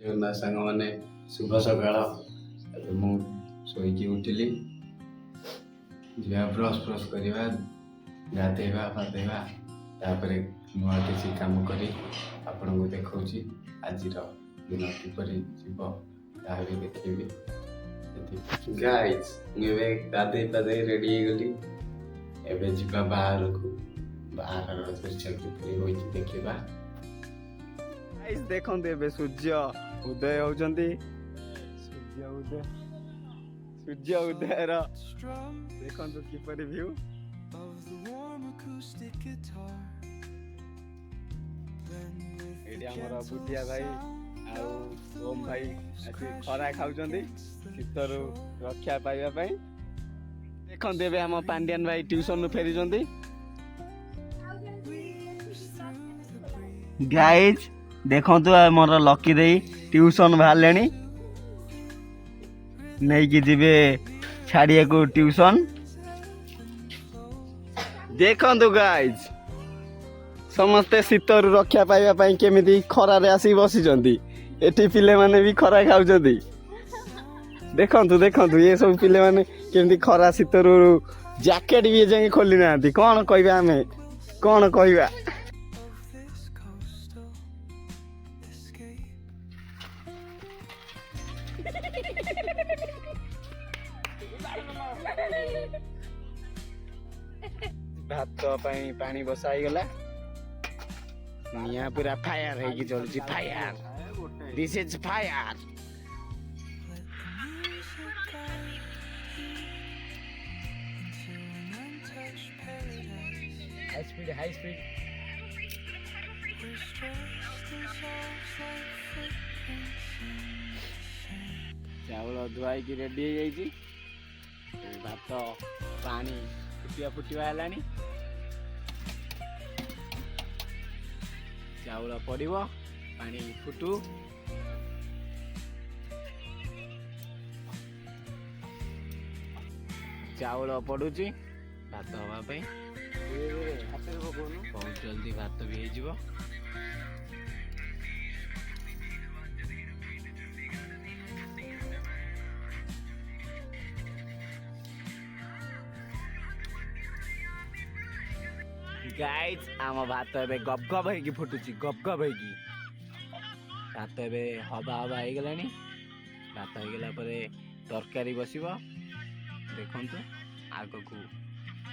ନା ସାଙ୍ଗମାନେ ଶୁଭ ସକାଳ। ଏବେ ମୁଁ ଶୋଇକି ଉଠିଲି, ଯିବା ବ୍ରସ୍ କରିବା, ଗାଧେଇବା ପାଧେଇବା, ତାପରେ ନୂଆ କିଛି କାମ କରି ଆପଣଙ୍କୁ ଦେଖାଉଛି ଆଜିର ଦିନ କିପରି ଯିବ ତାହା ବି ଦେଖେଇବି। ଗାଇଜ୍ ମୁଁ ଏବେ ଗାଧେଇ ପାଧେଇ ରେଡ଼ି ହେଇଗଲି, ଏବେ ଯିବା ବାହାରକୁ, ବାହାରର ଦୃଶ୍ୟ କିପରି ହୋଇଛି ଦେଖିବା। ଗାଇଜ୍ ଦେଖନ୍ତୁ ଏବେ ସୂର୍ଯ୍ୟ ଉଦୟ ହଉଛନ୍ତି, ସୂର୍ଯ୍ୟ ଉଦୟର ଦେଖନ୍ତୁ କିପରି ଭିଉ। ଏଠି ଆମର ବୁଧିଆ ଭାଇ ଆଉ ଓମ ଭାଇ ଆସି ଖରା ଖାଉଛନ୍ତି ଶୀତରୁ ରକ୍ଷା ପାଇବା ପାଇଁ। ଦେଖନ୍ତୁ ଏବେ ଆମ ପାଣ୍ଡିଆନ ଭାଇ ଟ୍ୟୁସନରୁ ଫେରିଛନ୍ତି। ଗାଇଜ୍ ଦେଖନ୍ତୁ ଆମର ଲକି ଦେଇ ଟ୍ୟୁସନ ବାହାରିଲେଣି, ନେଇକି ଯିବେ ଛାଡ଼ିବାକୁ ଟ୍ୟୁସନ। ଦେଖନ୍ତୁ ଗାଇଜ୍ ସମସ୍ତେ ଶୀତରୁ ରକ୍ଷା ପାଇବା ପାଇଁ କେମିତି ଖରାରେ ଆସିକି ବସିଛନ୍ତି। ଏଠି ପିଲାମାନେ ବି ଖରା ଖାଉଛନ୍ତି। ଦେଖନ୍ତୁ ଦେଖନ୍ତୁ ଏ ସବୁ ପିଲାମାନେ କେମିତି ଖରା ଶୀତରୁ ଜ୍ୟାକେଟ ବି ଯାଇ ଖୋଲି ନାହାନ୍ତି। କ'ଣ କହିବା ଆମେ, କ'ଣ କହିବା? ଭାତ ପାଇଁ ପାଣି ବସା ହେଇଗଲା, ନିଆଁ ପୁରା ଫାୟାର ହେଇକି ଚଳୁଛି। Fire, this is fire. High speed, high speed. ଚାଉଳ ଧୁଆଇକି ରେଡି ହେଇଯାଇଛି, ଭାତ ପାଣି ଫୁଟିବା ହେଲାଣି, ଚାଉଳ ପଡ଼ିବ, ପାଣି ଫୁଟୁ। ଚାଉଳ ପଡୁଛି ଭାତ ହବା ପାଇଁ, ବହୁତ ଜଲ୍ଦି ଭାତ ବି ହେଇଯିବ। ଗାଇଜ୍ ଆମ ଭାତ ଏବେ ଗପ ଗପ ହେଇକି ଫୁଟୁଛି, ଗପ ଗପ ହେଇକି। ଭାତ ଏବେ ହବା ହେଇଗଲାଣି। ଭାତ ହେଇଗଲା ପରେ ତରକାରୀ ବସିବ, ଦେଖନ୍ତୁ ଆଗକୁ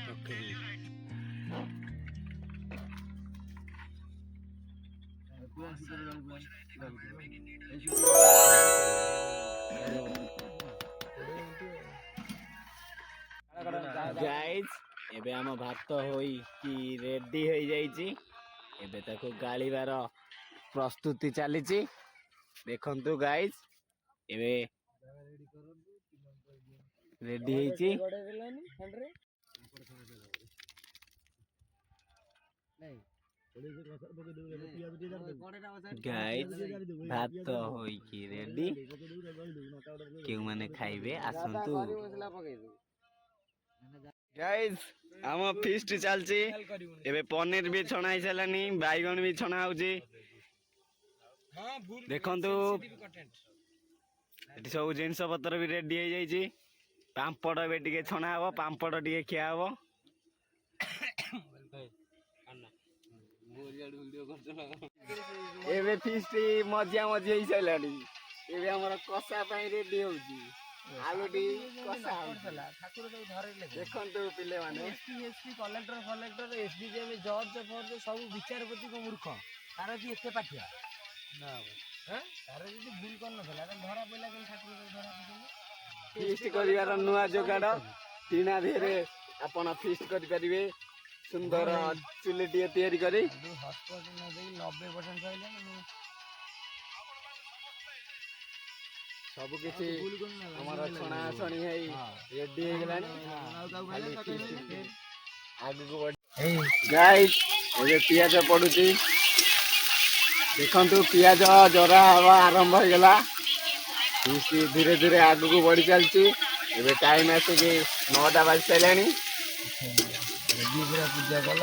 ତରକାରୀ। ଗାଇଜ୍ ଏବେ ଆମ ଭାତ ହୋଇକି ରେଡି ହେଇଯାଇଛି, ଏବେ ତାକୁ ଗାଳିବାର ପ୍ରସ୍ତୁତି ଚାଲିଛି। ଦେଖନ୍ତୁ ଗାଇଜ୍ ଏବେ ରେଡି ହେଇଛି। ଗାଇଜ୍ ଭାତ ହୋଇକି ରେଡି, କେଉଁମାନେ ଖାଇବେ ଆସନ୍ତୁ। ଗାଇଜ୍ ଆମ ଫିଷ୍ଟ ଚାଲିଛି, ଏବେ ପନିର ବି ଛଣା ହେଇସାରିଲାନି, ବାଇଗଣ ବି ଛଣା ହଉଛି। ଦେଖନ୍ତୁ ଏଠି ସବୁ ଜିନିଷ ପତ୍ର ବି ରେଡି ହେଇଯାଇଛି। ପାମ୍ପଡ଼ ଏବେ ଟିକେ ଛଣା ହବ, ପାମ୍ପଡ଼ ଟିକେ ଖିଆ ହବ। ଏବେ ଫିଷ୍ଟ ମଜିଆ ମଜି ହେଇସାରିଲାଣି, ଏବେ ଆମର କଷା ପାଇଁ ରେଡି ହଉଛି। ଆଳୁଟି କଷା ହଉଥିଲା, ଠାକୁର ତାକୁ ଧରେଇଲେ। ଦେଖନ୍ତୁ ପିଲାମାନେ ଏସପି କଲେକ୍ଟର ଫଲେକ୍ଟର ଏସଡିଏମ ଜଜ ଫର୍ଜ ସବୁ ବିଚାରପତି କଣ ମୂର୍ଖ? ତାର ବି ଏତେ ପାଠିଆ ନା, ତାର ଯଦି ଭୁଲ କରିନଥିଲା ଧରା ପଇଲା କେମିତି? ଠାକୁର ଧରା ପଡିଲା। ଫିଷ୍ଟ କରିବାର ନୂଆ ଯୋଗାଡ଼, ଟିଣା ଦେହରେ ଆପଣ ଫିଷ୍ଟ କରିପାରିବେ ସୁନ୍ଦର ଚୁଲିଟିଏ ତିଆରି କରି। ହଟସ୍ପଟ ନ ଦେଇ 90% ସରିଲାଣି। ସବୁ କିଛି ଆମର ଛଣା ଛଣି ହେଇ ରେଡି ହେଇଗଲାଣି, ଆଗକୁ ଗାଇଜ୍ ଏବେ ପିଆଜ ପଡୁଛି। ଦେଖନ୍ତୁ ପିଆଜ ଜରା ହବା ଆରମ୍ଭ ହେଇଗଲା, ଧୀରେ ଧୀରେ ଆଗକୁ ବଢି ଚାଲିଛି। ଏବେ ଟାଇମ୍ ଆସିକି 9ଟା ବାଜି ସାରିଲାଣି। ପୂଜା କଲ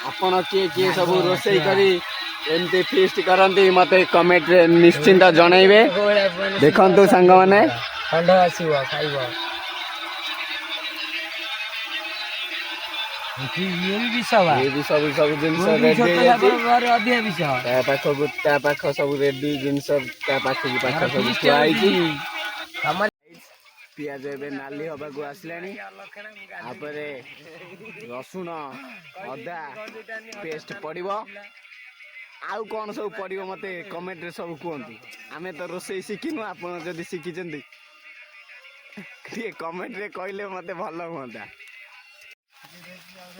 ଆପଣ କିଏ କିଏ ସବୁ ରୋଷେଇ କରି ଏମିତି ଫିଷ୍ଟ କରନ୍ତି ମତେ କମେଣ୍ଟରେ ନିଶ୍ଚିନ୍ତ ଜଣାଇବେ। ଦେଖନ୍ତୁ ସାଙ୍ଗମାନେ ଥଣ୍ଡା ଆସିବ ଖାଇବ। ଇଏ ବି ବିଷ ବା। ଏ ବି ସବୁ ଜିନିଷ ରେଡି ହେଇଯାଇଛି। ଅଧିକ ବିଷ। ତା ପାଖ ସବୁ ରେଡି ଜିନିଷ ତା ପାଖକୁ ସବୁ ଥୁଆ ହେଇଛି। ପିଆଜ ଏବେ ନାଲି ହବାକୁ ଆସିଲାଣି। ତାପରେ ରସୁଣ ଅଦା ପେଷ୍ଟ ପଡିବ। ଆଉ କଣ ସବୁ ପଡିବ ମତେ କମେଣ୍ଟରେ ସବୁ କୁହନ୍ତୁ। ଆମେ ତ ରୋଷେଇ ଶିଖିନୁ, ଆପଣ ଯଦି ଶିଖିଛନ୍ତି ଟିକେ କମେଣ୍ଟରେ କହିଲେ ମତେ ଭଲ ହୁଅନ୍ତା।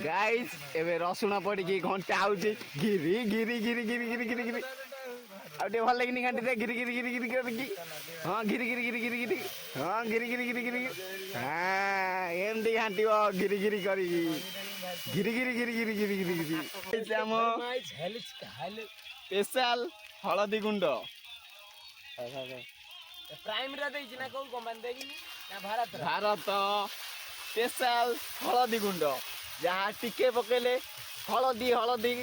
ଗାଇସ୍ ଏବେ ରସୁଣ ପଡିକି ଘଣ୍ଟା ହଉଛି ଘିରି ଘିରି ଘିରି ଘିରି ଘିରି ଘିରି ଘିରି। ଆଉ ଟିକେ ଭଲ ଲାଗିନି ଘାଣ୍ଟି ଦେ ଘିରି ଘିରି ଘିରି ଘିରି କରିକି। ହଁ ଘିରି ଘିରି ଘିରି ଘିରି ଘିରି। ହଁ ଘିରି ଘିରି ଘିରି ଘିରି। ହଁ ଏମିତି ଘାଣ୍ଟିବ ଘିରି ଘିରି କରିକି। ଘିରି ଘିରି ଘିରି ଘିରି ଘିରି ଘିରି ଘିରି। ଆମ ସ୍ପେଶାଲ ହଳଦୀ ଗୁଣ୍ଡ। ପ୍ରାଇମରେ ଦେଇଛି ନା କୋଉ କମ୍ପାନୀ ଦେଇନି ନା ଭାରତ? ଭାରତ ସ୍ପେଶାଲ ହଳଦୀ ଗୁଣ୍ଡ, ଯାହା ଟିକେ ପକେଇଲେ ହଳଦୀ ହଳଦୀ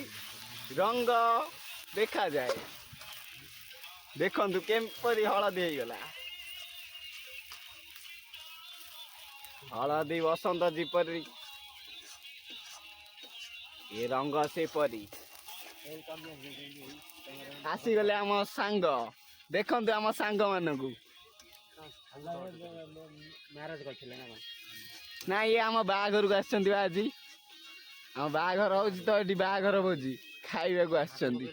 ରଙ୍ଗ ଦେଖାଯାଏ। ଦେଖନ୍ତୁ କେପରି ହଳଦୀ ହେଇଗଲା। ହଳଦୀ ବସନ୍ତ ଯେପରି ଏ ରଙ୍ଗ ସେପରି। ଆସିଗଲେ ଆମ ସାଙ୍ଗ, ଦେଖନ୍ତୁ ଆମ ସାଙ୍ଗ ମାନଙ୍କୁ। ମ୍ୟାରେଜ କରିଥିଲେ ନା କଣ? ନାଇଁ ଇଏ ଆମ ବାହାଘରକୁ ଆସିଛନ୍ତି ବା ଆଜି। ଆମ ବାହାଘର ହଉଛି ତ ଏଠି ବାହାଘର ଭୋଜି ଖାଇବାକୁ ଆସିଛନ୍ତି।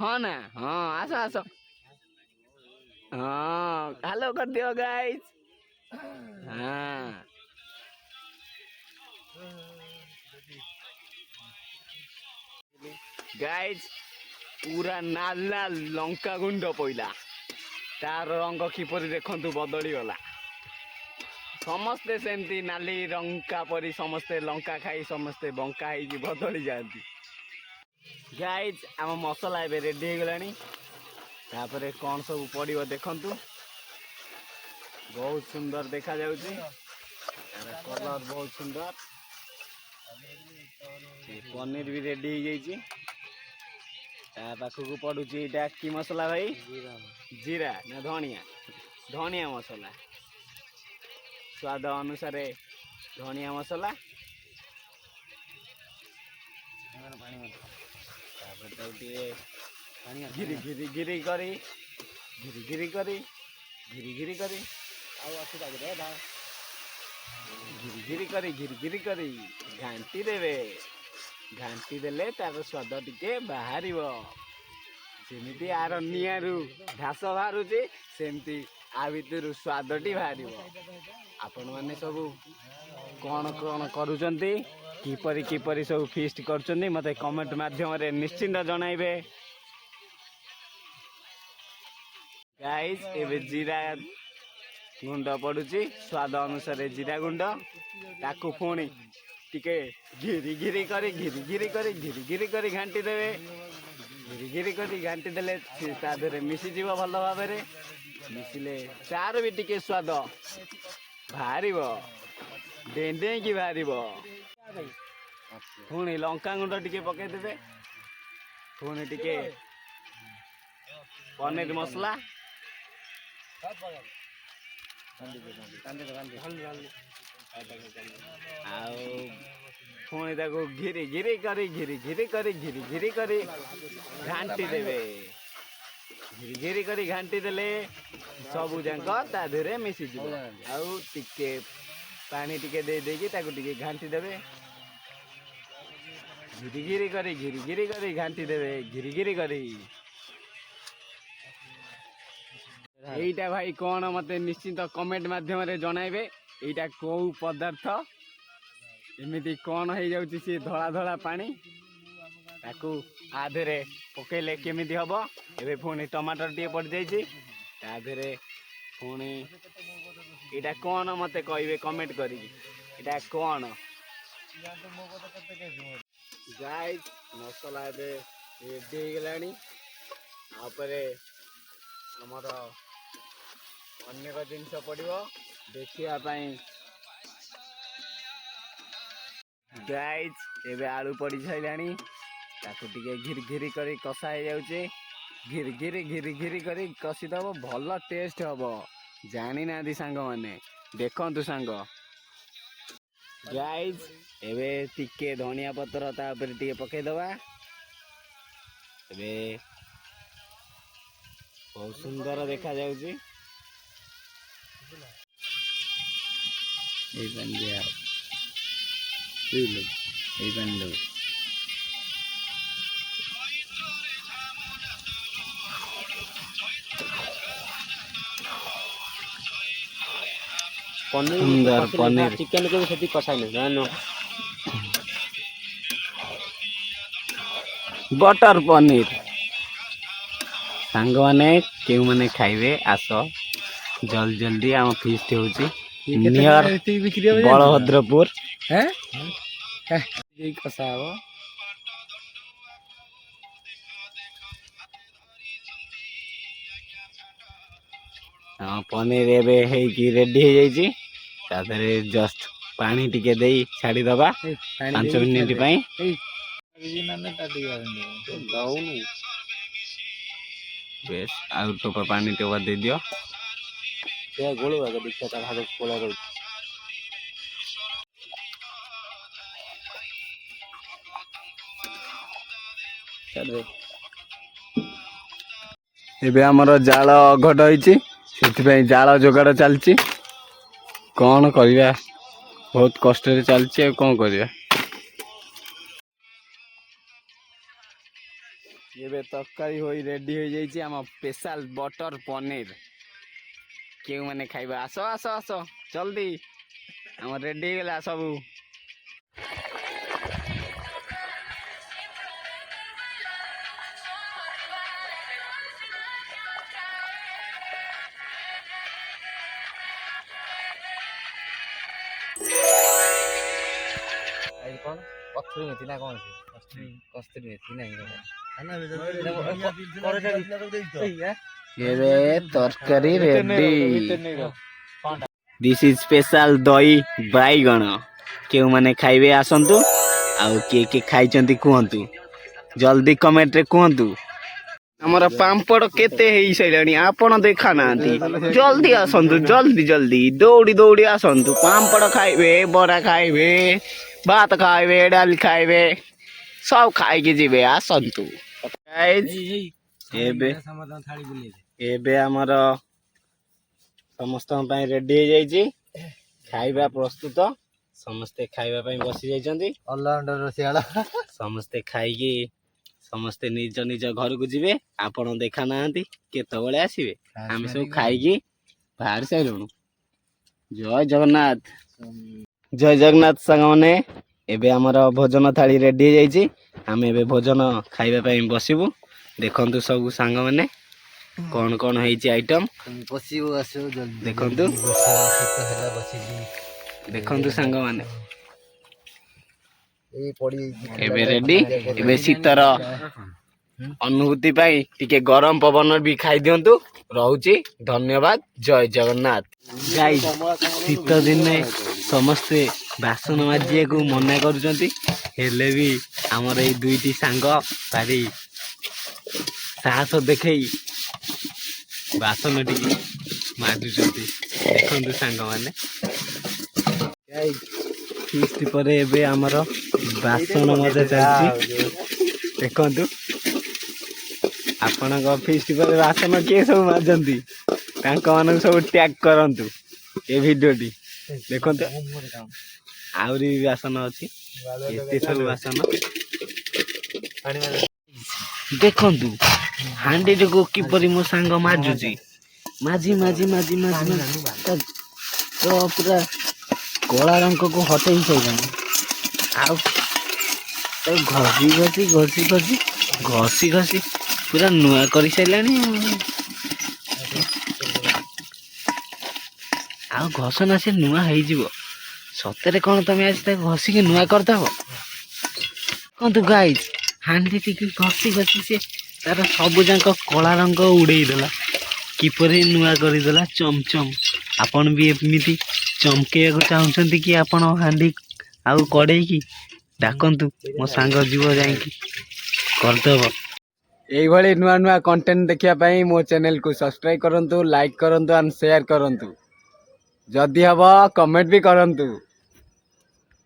ହଁ ନା ହଁ ଆସ ଆସ। ହଁ ହ୍ୟାଲୋ କରିଦିଅ ଗାଇସ୍। ହଁ ଗାଇସ୍ ପୁରା ନାଲ ନାଲ ଲଙ୍କା ଗୁଣ୍ଡ ପଇଲା। ତାର ରଙ୍ଗ କିପରି ଦେଖନ୍ତୁ ବଦଳିଗଲା। ସମସ୍ତେ ସେମିତି ନାଲି ଲଙ୍କା ପରି ସମସ୍ତେ ଲଙ୍କା ଖାଇ ସମସ୍ତେ ବଙ୍କା ହେଇକି ବଦଳି ଯାଆନ୍ତି। ଗାଇସ୍ ଆମ ମସଲା ଏବେ ରେଡି ହେଇଗଲାଣି। ତାପରେ କଣ ସବୁ ପଡିବ ଦେଖନ୍ତୁ। ବହୁତ ସୁନ୍ଦର ଦେଖାଯାଉଛି। ତାର କଲର ବହୁତ ସୁନ୍ଦର। ପନିର ବି ରେଡି ହେଇଯାଇଛି। ତା ପାଖକୁ ପଡୁଛି ଏଇଟା କି ମସଲା ଭାଇ? ଜିରା ନା ଧଣିଆ? ଧଣିଆ ମସଲା। ସ୍ୱାଦ ଅନୁସାରେ ଧଣିଆ ମସଲା। ତାପରେ ତାକୁ ଟିକେ ଘିରି ଘିରି ଘିରି କରି ଘିରି ଘିରି କରି ଘିରି ଘିରି କରି ଘିରି ଘିରି କରି ଘିରି ଘିରି କରି ଘାଣ୍ଟି ଦେବେ। ଘାଣ୍ଟି ଦେଲେ ତାର ସ୍ୱାଦ ଟିକେ ବାହାରିବ। ଯେମିତି ଆର ନିଆଁରୁ ଘାସ ବାହାରୁଛି ସେମିତି ଆ ଭିତରୁ ସ୍ୱାଦଟି ବାହାରିବ। ଆପଣମାନେ ସବୁ କଣ କଣ କରୁଛନ୍ତି, କିପରି କିପରି ସବୁ ଫିଷ୍ଟ କରୁଛନ୍ତି ମତେ କମେଣ୍ଟ ମାଧ୍ୟମରେ ନିଶ୍ଚିନ୍ତ ଜଣାଇବେ। ଗାଇସ୍ ଏବେ ଜିରା ଗୁଣ୍ଡ ପଡୁଛି, ସ୍ୱାଦ ଅନୁସାରେ ଜିରା ଗୁଣ୍ଡ। ତାକୁ ପୁଣି ଟିକେ ଘିରି ଘିରି କରି ଘିରି ଘିରି କରି ଘିରି ଘିରି କରି ଘାଣ୍ଟି ଦେବେ। ଘିରି ଘିରି କରି ଘାଣ୍ଟି ଦେଲେ ତା ଦେହରେ ମିଶିଯିବ ଭଲ ଭାବରେ। ମିଶିଲେ ତାର ବି ଟିକେ ସ୍ୱାଦ ବାହାରିବ, ଡେଇଁକି ବାହାରିବ। ପୁଣି ଲଙ୍କାଗୁଣ୍ଡ ଟିକେ ପକେଇଦେବେ। ପୁଣି ଟିକେ ପନିର ମସଲା। ଆଉ ପୁଣି ତାକୁ ଘିରି ଘିରି କରି ଘିରି ଘିରି କରି ଘିରି ଘିରି କରି ଘାଣ୍ଟି ଦେବେ। ଘିରି ଘିରି କରି ଘାଣ୍ଟି ଦେଲେ ସବୁ ଯାକ ତା ଦେହରେ ମିଶିଯିବ। ଆଉ ଟିକେ ପାଣି ଟିକେ ଦେଇ ଦେଇକି ତାକୁ ଟିକେ ଘାଣ୍ଟି ଦେବେ। ଘିରି ଘିରି କରି ଘିରି ଘିରି କରି ଘାଣ୍ଟି ଦେବେ ଘିରି ଘିରି କରି। এইটা ଭାଇ କଣ ମତେ ନିଶ୍ଚିନ୍ତ କମେଣ୍ଟ ମାଧ୍ୟମରେ ଜଣାଇବେ। ଏଇଟା କୋଉ ପଦାର୍ଥ, ଏମିତି କଣ ହେଇଯାଉଛି ସେ ଧଳା ଧଳା ପାଣି, ତାକୁ ଆ ଦେହରେ ପକେଇଲେ କେମିତି ହବ। ଏବେ ପୁଣି ଟମାଟର ଟିକେ ପଡ଼ିଯାଇଛି ତା ଦେହରେ। ପୁଣି ଏଇଟା କଣ ମତେ କହିବେ କମେଣ୍ଟ କରିକି, ଏଇଟା କଣ? ଗାଇସ୍ ମସଲା ଏବେ ରେଡି ହେଇଗଲାଣି। ତାପରେ ଆମର ଅନେକ ଜିନିଷ ପଡ଼ିବ ଦେଖିବା ପାଇଁ। ଗାଇଜ୍ ଏବେ ଆଳୁ ପଡ଼ି ସାରିଲାଣି ତାକୁ ଟିକେ ଘିରି ଘିରି କରି କଷା ହେଇଯାଉଛି ଘିରି ଘିରି କରି କଷିଦବ ଭଲ ଟେଷ୍ଟ ହବ ଜାଣିନାହାନ୍ତି ସାଙ୍ଗମାନେ ଦେଖନ୍ତୁ ସାଙ୍ଗ ଗାଇଜ୍ ଏବେ ଟିକେ ଧନିଆ ପତ୍ର ତା ଉପରେ ଟିକେ ପକେଇଦବା ଏବେ ବହୁତ ସୁନ୍ଦର ଦେଖାଯାଉଛି ଏଇ ପାଣି ଦିଆ ଏଇ ପାଣି ଦବ ସୁନ୍ଦର ପନିର ଚିକେନ କେବେ ସେଠି କଷାଇନି ଜାଣିନ ବଟର ପନିର ସାଙ୍ଗମାନେ କେଉଁମାନେ ଖାଇବେ ଆସ ଜଲ୍ଦି ଜଲ୍ଦି ଆମ ଫିଷ୍ଟ ହେଉଛି ନିୟର ବଳଭଦ୍ରପୁର କଷା ହବ ହଁ ପନିର ଏବେ ହେଇକି ରେଡି ହେଇଯାଇଛି ତା ଦେହରେ ଜଷ୍ଟ ପାଣି ଟିକେ ଦେଇ ଛାଡ଼ିଦବା 5 ମିନିଟ୍ ପାଇଁ ବେଶ ଆଉ ଟୋପା ପାଣି ଟୋପା ଦେଇଦିଅ ଗୋଳେଇବା ଦେଖିବା ତା ଭାଗ ଗୋଳା ରହୁଛି ଏବେ ଆମର ଜାଳ ଅଘଟ ହେଇଛି ସେଥିପାଇଁ ଜାଳ ଯୋଗାଡ଼ ଚାଲିଛି କଣ କରିବା ବହୁତ କଷ୍ଟରେ ଚାଲିଛି ଆଉ କଣ କରିବା ଏବେ ତରକାରୀ ହୋଇ ରେଡି ହେଇଯାଇଛି ଆମ ସ୍ପେଶାଲ ବଟର ପନିର କେଉଁମାନେ ଖାଇବା ଆସ ଆସ ଆସ ଜଲ୍ଦି ଆମର ରେଡି ହେଇଗଲା ସବୁ କଣ କସ୍ତୁରୀ ମେଥି ନା କଣ କସ୍ତୁରୀ ମେଥି ନାଇଁ ଏବେ ତରକାରୀ ରେଡି ଦିସ୍ ଇଜ ସ୍ପେଶାଲ ଦହି ବାଇଗଣ କେଉଁମାନେ ଖାଇବେ ଆସନ୍ତୁ ଆଉ କିଏ କିଏ ଖାଇଛନ୍ତି କୁହନ୍ତୁ ଜଲ୍ଦି କମେଣ୍ଟରେ କୁହନ୍ତୁ ଆମର ପାମ୍ପଡ଼ କେତେ ହେଇସାରିଲାଣି ଆପଣ ଦେଖା ନାହାନ୍ତି ଜଲ୍ଦି ଆସନ୍ତୁ ଜଲ୍ଦି ଜଲ୍ଦି ଦୌଡ଼ି ଦୌଡ଼ି ଆସନ୍ତୁ ପାମ୍ପଡ଼ ଖାଇବେ ବରା ଖାଇବେ ଭାତ ଖାଇବେ ଡାଲି ଖାଇବେ ସବୁ ଖାଇକି ଯିବେ ଆସନ୍ତୁ ଏବେ ଏବେ ଆମର ସମସ୍ତଙ୍କ ପାଇଁ ରେଡି ହେଇଯାଇଛି ଖାଇବା ପ୍ରସ୍ତୁତ ସମସ୍ତେ ଖାଇବା ପାଇଁ ବସି ଯାଇଛନ୍ତି ସମସ୍ତେ ଖାଇକି ସମସ୍ତେ ନିଜ ନିଜ ଘରକୁ ଯିବେ ଆପଣ ଦେଖା ନାହାନ୍ତି କେତେବେଳେ ଆସିବେ ଆମେ ସବୁ ଖାଇକି ବାହାରି ସାରିଲୁଣୁ ଜୟ ଜଗନ୍ନାଥ ସାଙ୍ଗମାନେ ଏବେ ଆମର ଭୋଜନ ଥାଳି ରେଡି ହେଇଯାଇଛି ଆମେ ଏବେ ଭୋଜନ ଖାଇବା ପାଇଁ ବସିବୁ ଦେଖନ୍ତୁ ସବୁ ସାଙ୍ଗମାନେ କଣ କଣ ହେଇଛି ଆଇଟମ ଦେଖନ୍ତୁ ଦେଖନ୍ତୁ ସାଙ୍ଗମାନେ ଏବେ ରେଡି ଏବେ ଶୀତର ଅନୁଭୂତି ପାଇଁ ଟିକେ ଗରମ ପବନ ବି ଖାଇଦିଅନ୍ତୁ ରହୁଛି ଧନ୍ୟବାଦ ଜୟ ଜଗନ୍ନାଥ ଗାଇସ୍ ଶୀତ ଦିନେ ସମସ୍ତେ ବାସନ ମାଜିବାକୁ ମନା କରୁଛନ୍ତି ହେଲେ ବି ଆମର ଏଇ ଦୁଇଟି ସାଙ୍ଗ ଭାରି ସାହସ ଦେଖେଇ ବାସନ ଟିକେ ମାଜୁଛନ୍ତି ଦେଖନ୍ତୁ ସାଙ୍ଗମାନେ ଫିଷ୍ଟ ପରେ ଏବେ ଆମର ବାସନ ମଜା ଚାଲିଛି ଦେଖନ୍ତୁ ଆପଣଙ୍କ ଫିଷ୍ଟ ପରେ ବାସନ କିଏ ସବୁ মাজନ୍ତି ତାଙ୍କ ମାନଙ୍କୁ ସବୁ ଟ୍ୟାଗ କରନ୍ତୁ ଏ ଭିଡିଓଟି ଦେଖନ୍ତୁ ଆହୁରି ବାସନ ଅଛି ଏତେ ସବୁ ବାସନ ଦେଖନ୍ତୁ ହାଣ୍ଡିଟିକୁ କିପରି ମୋ ସାଙ୍ଗ ମାଜୁଛି ମାଜି ମାଜି ମାଜି ମାଜି ତ ପୁରା କଳା ରଙ୍ଗକୁ ହଟେଇ ସାରିଲାଣି ଆଉ ଘଷି ଘଷି ଘଷି ଘଷି ଘଷି ଘଷି ପୁରା ନୂଆ କରିସାରିଲାଣି ଆଉ ଘଷନା ସେ ନୂଆ ହେଇଯିବ ସତରେ କଣ ତମେ ଆଜି ତାକୁ ଘଷିକି ନୂଆ କରିଦବ ଦେଖନ୍ତୁ ଗାଇସ୍ ହାଣ୍ଡି ଟିକେ ଘଷି ଘଷି ସେ ତାର ସବୁ ଯାକ କଳା ରଙ୍ଗ ଉଡେଇ ଦେଲା କିପରି ନୂଆ କରିଦେଲା ଚମଚମ ଆପଣ ବି ଏମିତି ଚମକେଇବାକୁ ଚାହୁଁଛନ୍ତି କି ଆପଣ ହାଣ୍ଡି ଆଉ କଡ଼େଇକି ଡାକନ୍ତୁ, ମୋ ସାଙ୍ଗ ଯିବ ଯାଇକି କରିଦେବ। এইଭଳି ନୂଆ ନୂଆ କଣ୍ଟେଣ୍ଟ ଦେଖିବା ପାଇଁ ମୋ ଚ୍ୟାନେଲକୁ ସବସ୍କ୍ରାଇବ୍ କରନ୍ତୁ, ଲାଇକ୍ କରନ୍ତୁ ଆଣ୍ଡ ସେୟାର କରନ୍ତୁ। ଯଦି ହବ କମେଣ୍ଟ ବି କରନ୍ତୁ।